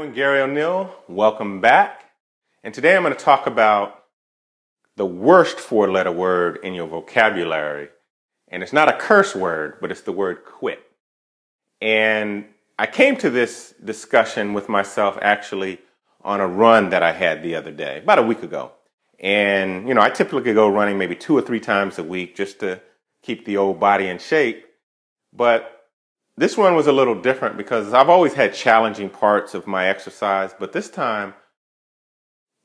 I'm Gary Oneil. Welcome back. And today I'm going to talk about the worst four-letter word in your vocabulary. And it's not a curse word, but it's the word quit. And I came to this discussion with myself actually on a run that I had the other day, about a week ago. And, I typically go running maybe 2 or 3 times a week just to keep the old body in shape. But this one was a little different because I've always had challenging parts of my exercise, but this time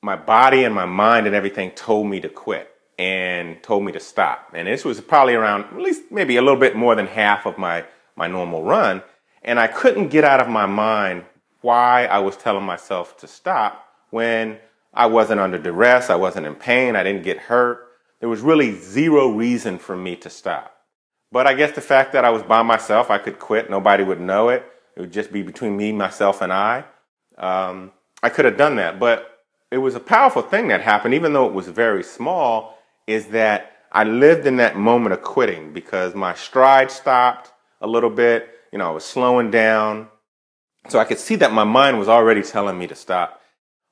my body and my mind and everything told me to quit and told me to stop. And this was probably around at least maybe a little bit more than half of my normal run. And I couldn't get out of my mind why I was telling myself to stop when I wasn't under duress, I wasn't in pain, I didn't get hurt. There was really zero reason for me to stop. But I guess the fact that I was by myself, I could quit, nobody would know it. It would just be between me, myself, and I could have done that. But it was a powerful thing that happened, even though it was very small, is that I lived in that moment of quitting because my stride stopped a little bit. I was slowing down. So I could see that my mind was already telling me to stop.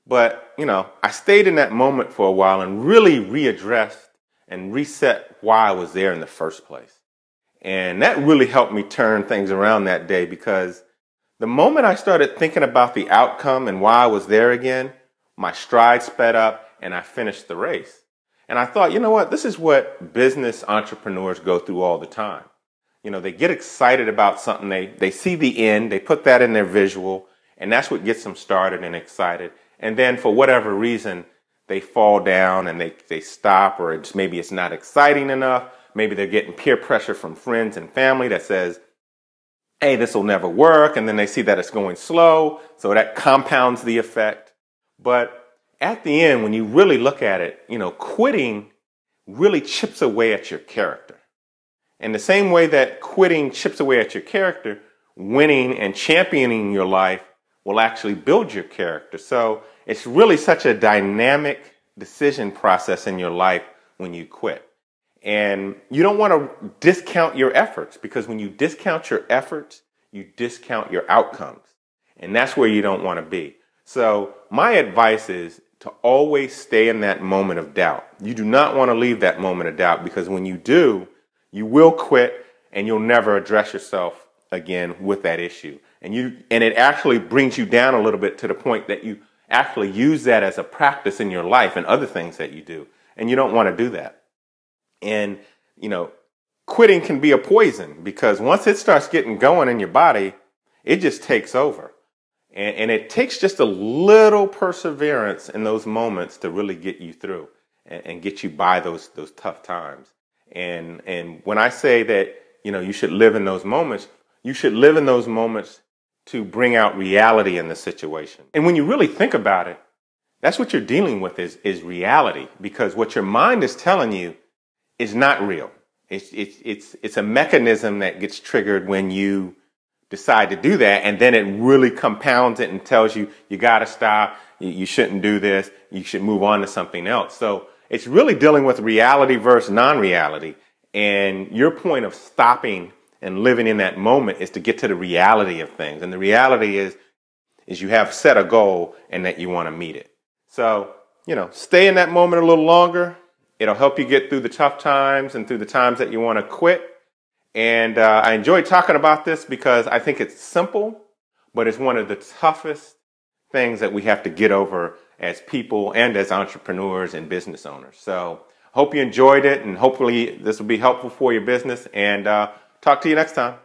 But, I stayed in that moment for a while and really readdressed and reset why I was there in the first place. And that really helped me turn things around that day because the moment I started thinking about the outcome and why I was there again, my stride sped up and I finished the race. And I thought, what? This is what business entrepreneurs go through all the time. They get excited about something. They see the end. They put that in their visual. And that's what gets them started and excited. And then for whatever reason, they fall down and they stop, or maybe it's not exciting enough. Maybe they're getting peer pressure from friends and family that says, hey, this will never work. And then they see that it's going slow. So that compounds the effect. But at the end, when you really look at it, quitting really chips away at your character. And the same way that quitting chips away at your character, winning and championing your life will actually build your character. So it's really such a dynamic decision process in your life when you quit. And you don't want to discount your efforts, because when you discount your efforts, you discount your outcomes. And that's where you don't want to be. So my advice is to always stay in that moment of doubt. You do not want to leave that moment of doubt, because when you do, you will quit and you'll never address yourself again with that issue. And it actually brings you down a little bit to the point that you actually use that as a practice in your life and other things that you do. And you don't want to do that. And, quitting can be a poison, because once it starts getting going in your body, it just takes over. And it takes just a little perseverance in those moments to really get you through and get you by those tough times. And when I say that, you should live in those moments, you should live in those moments to bring out reality in the situation. And when you really think about it, that's what you're dealing with is reality, because what your mind is telling you is not real. It's a mechanism that gets triggered when you decide to do that, and then it really compounds it and tells you, you got to stop, you shouldn't do this, you should move on to something else. So it's really dealing with reality versus non-reality. And your point of stopping and living in that moment is to get to the reality of things. And the reality is you have set a goal and that you want to meet it. So, stay in that moment a little longer. It'll help you get through the tough times and through the times that you want to quit. And I enjoy talking about this because I think it's simple, but it's one of the toughest things that we have to get over as people and as entrepreneurs and business owners. So I hope you enjoyed it, and hopefully this will be helpful for your business. And talk to you next time.